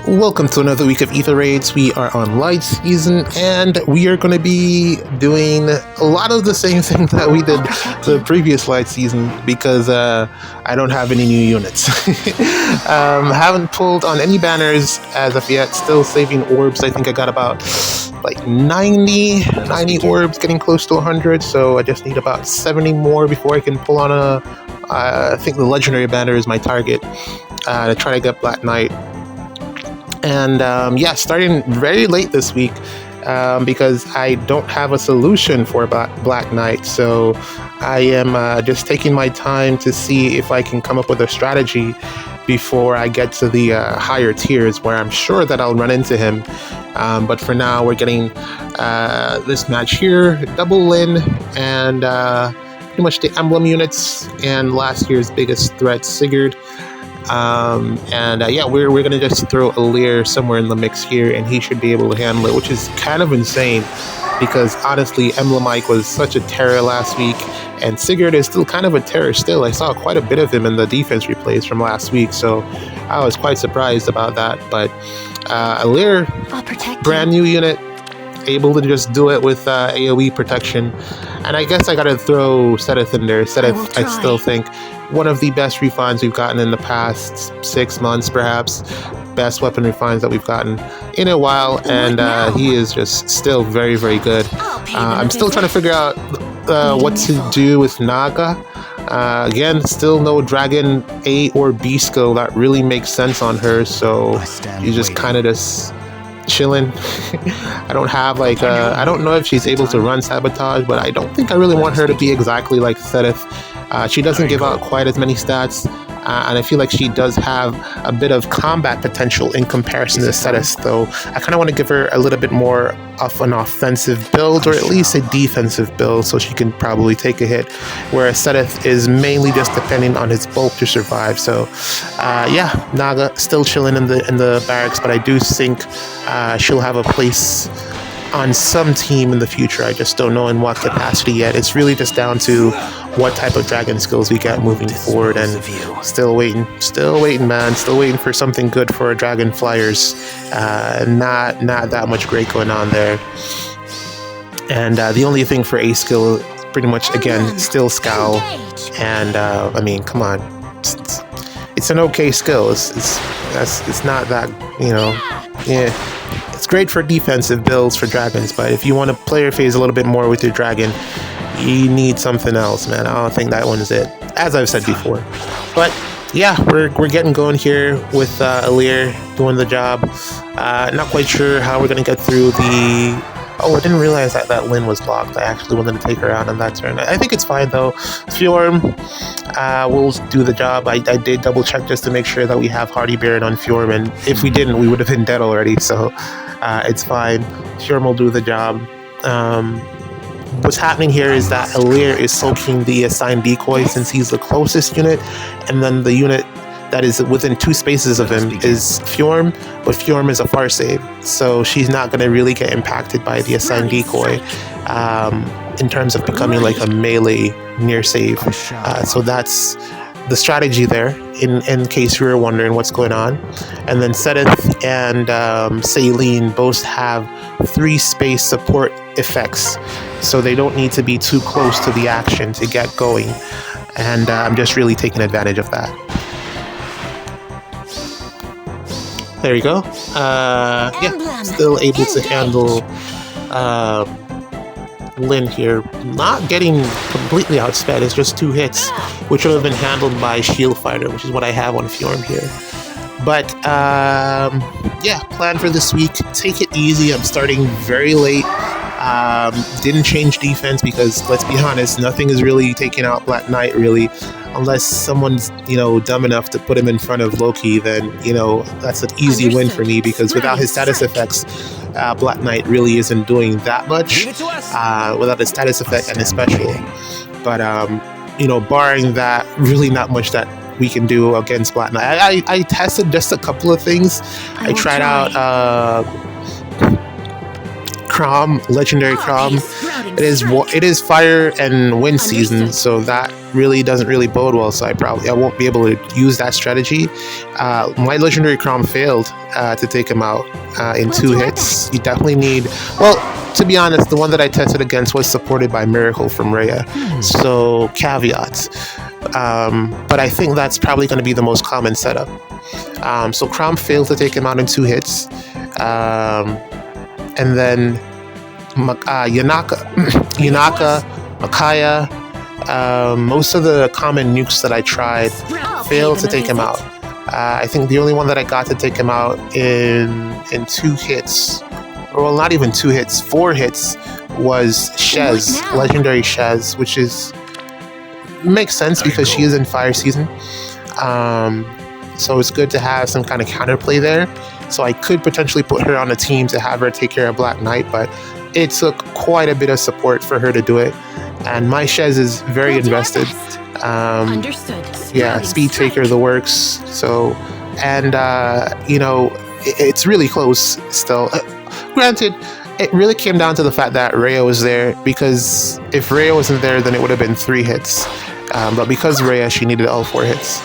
Welcome to another week of Ether Raids. We are on light season, and we are going to be doing a lot of the same thing that we did the previous light season because I don't have any new units. Haven't pulled on any banners as of yet. Still saving orbs. I think I got about like 90 orbs, getting close to 100. So I just need about 70 more before I can pull on I think the legendary banner is my target to try to get Black Knight. And starting very late this week because I don't have a solution for Black Knight. So I am just taking my time to see if I can come up with a strategy before I get to the higher tiers where I'm sure that I'll run into him. But for now, we're getting this match here, double Lin, and pretty much the emblem units and last year's biggest threat, Sigurd. We're gonna just throw Ather somewhere in the mix here, and he should be able to handle it, which is kind of insane because honestly, Emblem Mike was such a terror last week, and Sigurd is still kind of a terror still. I saw quite a bit of him in the defense replays from last week, so I was quite surprised about that. But Ather, brand new unit, able to just do it with AoE protection. And I guess I gotta throw Seteth in there. Seteth, I still think, one of the best refines we've gotten in the past 6 months, perhaps. Best weapon refines that we've gotten in a while, and he is just still very, very good. I'm still trying to figure out what to do with Naga. Again, still no Dragon A or B skill that really makes sense on her, so you just kind of just chilling. I don't have I don't know if she's able to run sabotage, but I don't think I really want her to be exactly like Seteth. She doesn't give out quite as many stats, and I feel like she does have a bit of combat potential in comparison to Seteth, though I kind of want to give her a little bit more of an offensive build, or at least a defensive build, so she can probably take a hit, whereas Seteth is mainly just depending on his bulk to survive. So Naga still chilling in the barracks, but I do think she'll have a place on some team in the future. I just don't know in what capacity yet. It's really just down to what type of dragon skills we get moving forward, and still waiting, man. Still waiting for something good for dragon flyers. Not that much great going on there. And the only thing for A skill is pretty much, again, still Scowl. And I mean, come on. It's an okay skill. It's not that, yeah. It's great for defensive builds for dragons, but if you want to play your phase a little bit more with your dragon, you need something else, man. I don't think that one is it, as I've said before. But yeah, we're getting going here with Ather doing the job. Not quite sure how we're gonna get through the. Oh, I didn't realize that Lin was blocked. I actually wanted to take her out on that turn. I think it's fine though. Fjorm will do the job. I did double check just to make sure that we have Hardy Baron on Fjorm, and if we didn't, we would have been dead already. So it's fine. Fjorm will do the job. What's happening here is that Ather is soaking the assigned decoy since he's the closest unit, and then the unit that is within 2 spaces of him is Fjorm, but Fjorm is a far save, so she's not going to really get impacted by the assigned decoy in terms of becoming like a melee near save. So that's the strategy there, in case you were wondering what's going on. And then Seteth and Saline both have 3 space support effects, so they don't need to be too close to the action to get going. And I'm just really taking advantage of that. There you go. Still able to handle Lin here. Not getting completely outsped. It's just 2 hits, which would have been handled by Shield Fighter, which is what I have on Fjorm here. But plan for this week. Take it easy. I'm starting very late. Didn't change defense because, let's be honest, nothing is really taking out Black Knight, really. Unless someone's, dumb enough to put him in front of Loki, then, that's an easy win for me, because without his status effects, Black Knight really isn't doing that much without his status effect and his special. But, barring that, really not much that we can do against Black Knight. I tested just a couple of things. I tried out Crom, legendary Crom. It is fire and wind season, so that really doesn't really bode well. So I won't be able to use that strategy. My legendary Crom failed to take him out in 2 hits. You definitely need, well, to be honest, the one that I tested against was supported by Miracle from Rhea, so caveat. But I think that's probably going to be the most common setup. So Crom failed to take him out in 2 hits. And then Yanaka, Makaya, most of the common nukes that I tried failed to take him out. I think the only one that I got to take him out in 2 hits, well, not even 2 hits, 4 hits, was Shez, legendary Shez, which makes sense because she is in fire season. So it's good to have some kind of counterplay there. So I could potentially put her on a team to have her take care of Black Knight, but it took quite a bit of support for her to do it. And my Shez is very invested. Understood. Yeah, speed taker, the works. So, and it's really close still. Granted, it really came down to the fact that Rhea was there, because if Rhea wasn't there, then it would have been 3 hits. But because Rhea, she needed all 4 hits.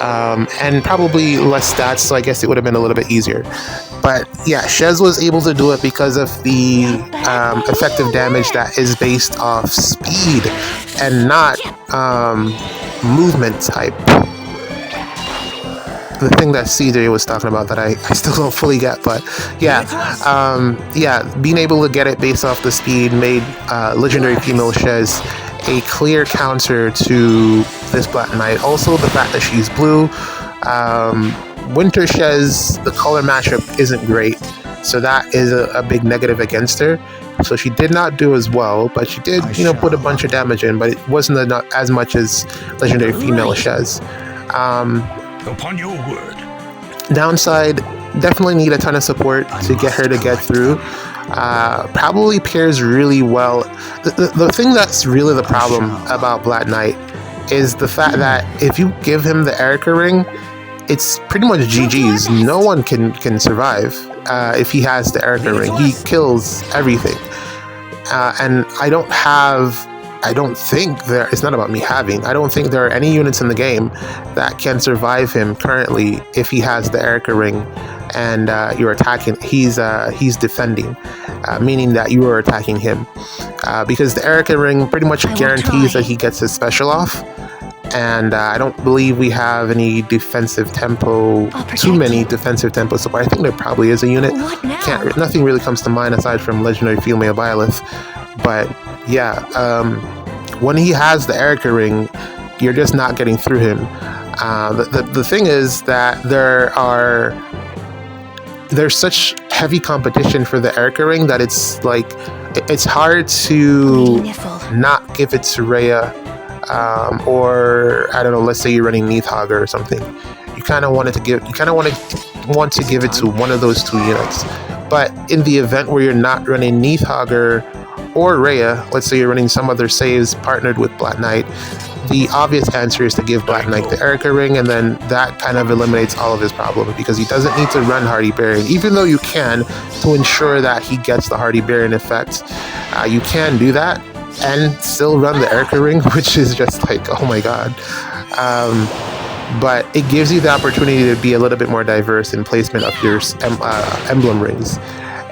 And probably less stats, so I guess it would have been a little bit easier. But yeah, Shez was able to do it because of the effective damage that is based off speed and not movement type. The thing that CJ was talking about that I still don't fully get, but yeah, being able to get it based off the speed made legendary female Shez a clear counter to this Black Knight. Also, the fact that she's blue. Winter Shez, the color matchup isn't great, so that is a big negative against her. So she did not do as well, but she did, put a bunch of damage in, but it wasn't as much as legendary female Shez. Upon your word. Downside, definitely need a ton of support to get her to get through. Probably pairs really well. The thing that's really the problem about Black Knight is the fact that if you give him the Erica ring, it's pretty much GG's. No one can survive if he has the Erica ring. He kills everything. And I don't think it's not about me having, I don't think there are any units in the game that can survive him currently if he has the Erica ring and you're attacking, he's defending, meaning that you are attacking him. Because the Erica ring pretty much guarantees that he gets his special off. And I don't believe we have any defensive tempo, too many defensive tempo support. I think there probably is a unit. Nothing really comes to mind aside from legendary female Byleth. But yeah, when he has the Erica ring, you're just not getting through him. The thing is that there's such heavy competition for the Erica ring that it's like it's hard to not give it to Rhea, or I don't know. Let's say you're running Neathhogger or something. You kind of want to give it to one of those 2 units. But in the event where you're not running Neathhogger or Rhea, let's say you're running some other saves partnered with Black Knight, the obvious answer is to give Black Knight the Erica ring, and then that kind of eliminates all of his problems because he doesn't need to run Hardy Baron, even though you can, to ensure that he gets the Hardy Baron effect. You can do that and still run the Erica ring, which is just like, oh my god. But it gives you the opportunity to be a little bit more diverse in placement of your emblem rings.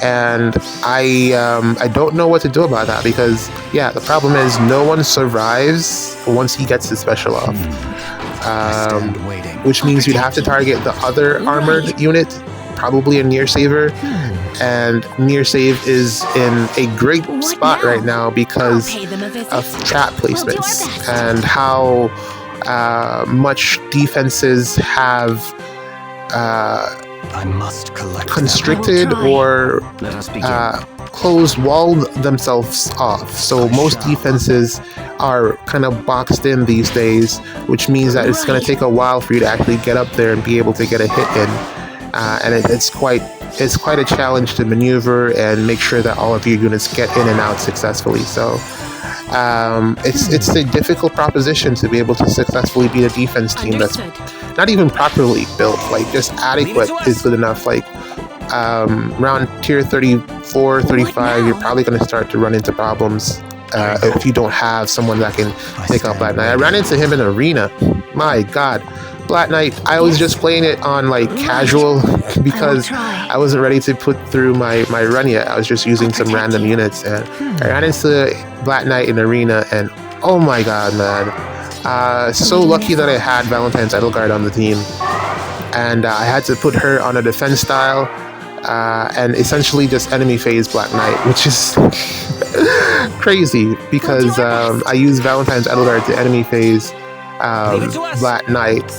And I don't know what to do about that because, yeah, the problem is no one survives once he gets his special off. Which means you'd have to target the other armored unit, probably a near saver. And near save is in a great spot right now because of trap placements and how much defenses have constricted or closed walled themselves off. So most defenses are kind of boxed in these days, which means that it's going to take a while for you to actually get up there and be able to get a hit in. And it's quite a challenge to maneuver and make sure that all of your units get in and out successfully. So it's a difficult proposition to be able to successfully beat a defense team that's not even properly built. Like, just adequate is good enough. Like, around tier 34, 35, you're probably going to start to run into problems if you don't have someone that can take out Black Knight. I ran into him in Arena. My God. Black Knight, I was just playing it on like casual because I wasn't ready to put through my run yet. I was just using some random units, and I ran into Black Knight in Arena, and oh my God, man. So lucky that I had Valentine's Edelgard on the team, and I had to put her on a defense style and essentially just enemy phase Black Knight, which is crazy because I use Valentine's Edelgard to enemy phase Black Knight.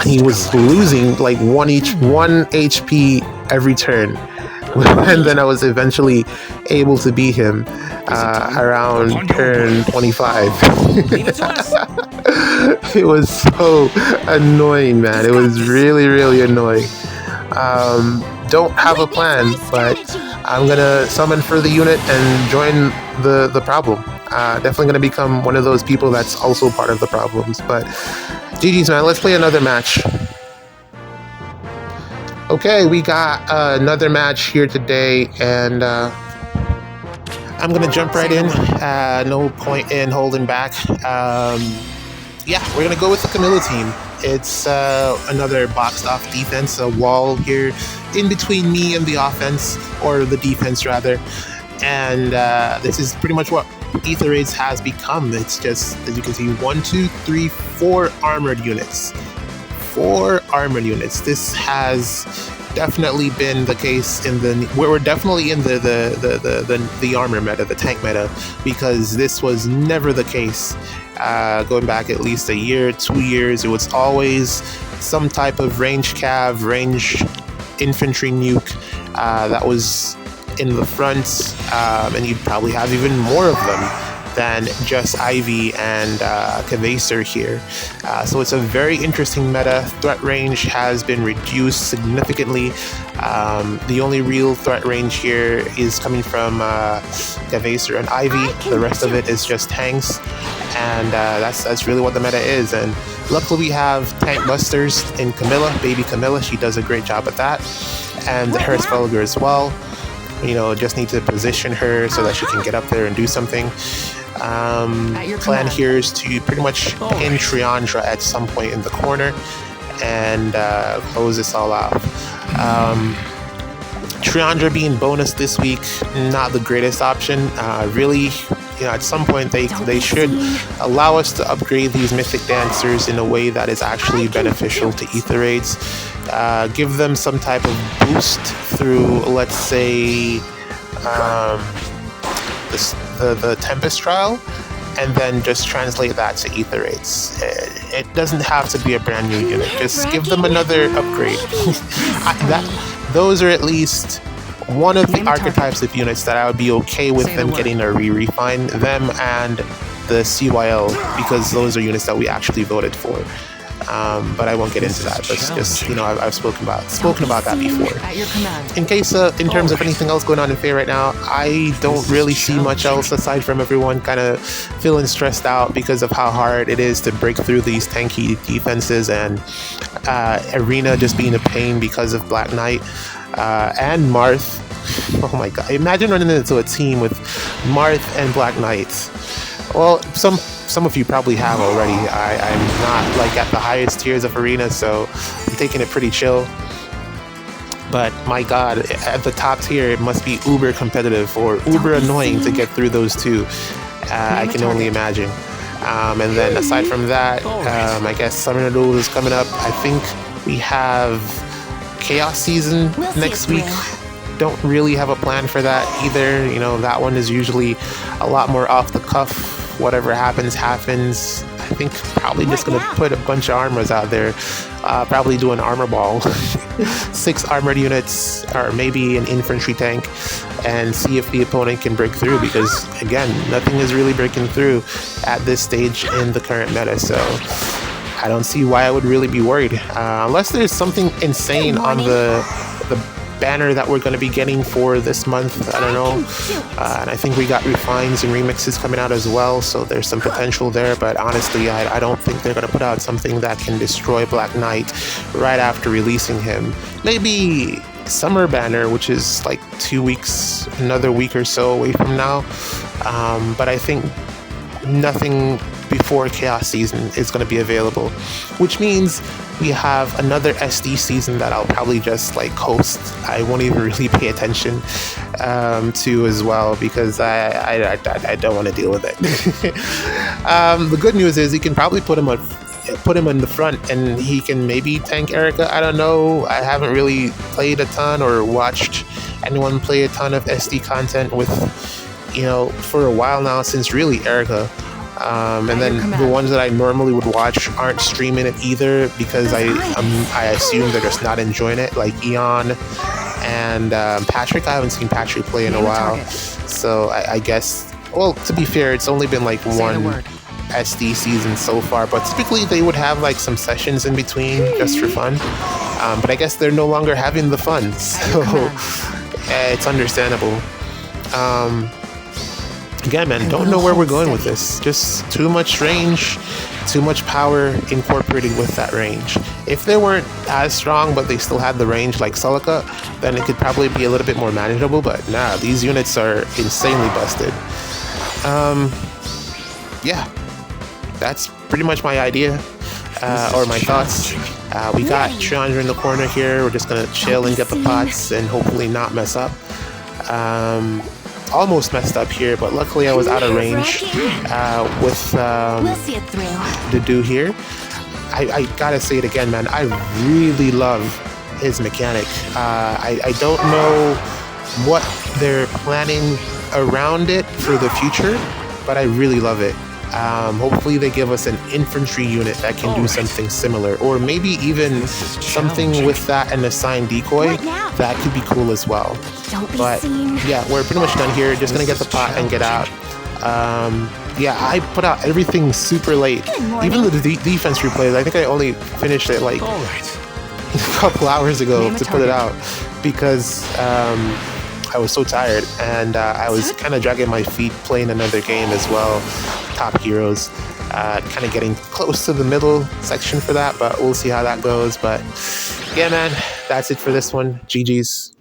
He was losing like 1 HP every turn. And then I was eventually able to beat him around turn 25. It was so annoying, man. It was really, really annoying. Don't have a plan, but I'm gonna summon for the unit and join the problem. Definitely gonna become one of those people that's also part of the problems. But GG's, man. Let's play another match. Okay, we got another match here today, and I'm gonna jump right in. No point in holding back. Yeah, we're gonna go with the Camilla team. It's another boxed off defense, a wall here in between me and the offense, or the defense rather. And this is pretty much what Ather Raids has become. It's just, as you can see, 1, 2, 3, 4 armored units. 4 armored units. This has definitely been the case in the we're definitely in the armor meta, the tank meta, because this was never the case. Going back at least a year, 2 years, it was always some type of range cav, range infantry nuke that was in the front, and you'd probably have even more of them than just Ivy and Cavaser here. So it's a very interesting meta. Threat range has been reduced significantly. The only real threat range here is coming from Cavaser and Ivy. The rest of it is just tanks, and that's really what the meta is. And luckily we have tank busters in Camilla, baby Camilla. She does a great job at that, and her Spelger as well. You know, just need to position her so that she can get up there and do something. Plan here is to pretty much pin Triandra at some point in the corner and close this all out. Triandra being bonus this week, not the greatest option. Really, you know, at some point they should allow us to upgrade these mythic dancers in a way that is actually beneficial to Ather Raids. Give them some type of boost through, let's say, the Tempest Trial, and then just translate that to Ather Raids. It doesn't have to be a brand new unit. Just give them another upgrade. Those are at least one of the archetypes of units that I would be okay with them getting a re-refine. Them and the CYL, because those are units that we actually voted for. But I won't get into that. But just, you know, I've spoken about that before. In terms of anything else going on in Fae right now, I don't really see much else aside from everyone kind of feeling stressed out because of how hard it is to break through these tanky defenses, and Arena just being a pain because of Black Knight and Marth. Oh my God! Imagine running into a team with Marth and Black Knight. Well, some of you probably have already. I'm not like at the highest tiers of Arena, so I'm taking it pretty chill. But my God, at the top tier, it must be uber competitive or uber annoying to get through those two. I can only imagine. And then aside from that, I guess Summoner Duel is coming up. I think we have Chaos Season next week. Don't really have a plan for that either. You know, that one is usually a lot more off the cuff. Whatever happens, happens. I think probably just gonna put a bunch of armors out there. Probably do an armor ball. 6 armored units, or maybe an infantry tank, and see if the opponent can break through, because again, nothing is really breaking through at this stage in the current meta, so I don't see why I would really be worried. Unless there's something insane on the banner that we're going to be getting for this month. I don't know. And I think we got refines and remixes coming out as well, so there's some potential there. But honestly, I don't think they're going to put out something that can destroy Black Knight right after releasing him. Maybe summer banner, which is like 2 weeks, another week or so away from now. But I think nothing before Chaos Season is going to be available, which means we have another SD season that I'll probably just like host. I won't even really pay attention to as well, because I don't want to deal with it. The good news is you can probably put him in the front and he can maybe tank Erica. I don't know. I haven't really played a ton or watched anyone play a ton of SD content with, for a while now, since really Erica. And then the ones that I normally would watch aren't streaming it either, because I assume they're just not enjoying it, like Eon and Patrick. I haven't seen Patrick play in a while, so I guess, well, to be fair, it's only been like one SD season so far, but typically they would have like some sessions in between just for fun, but I guess they're no longer having the fun, so it's understandable. Again, man, don't know where we're going with this. Just too much range, too much power incorporated with that range. If they weren't as strong, but they still had the range like Celica, then it could probably be a little bit more manageable. But nah, these units are insanely busted. Yeah, that's pretty much my idea, or my thoughts. We got Triandra in the corner here. We're just gonna chill and get the pots and hopefully not mess up. Almost messed up here, but luckily I was out of range with the do here. I gotta say it again, man. I really love his mechanic. I don't know what they're planning around it for the future, but I really love it. Hopefully they give us an infantry unit that can do something similar, or maybe even something with that and a signed decoy. That could be cool as well. But yeah, we're pretty much done here. Just gonna get the pot and get out. Yeah, I put out everything super late. Even the defense replays, I think I only finished it like a couple hours ago to put it out, because I was so tired, and I was kind of dragging my feet playing another game as well, Top Heroes. Kind of getting close to the middle section for that, but we'll see how that goes. But yeah, man, that's it for this one. GG's.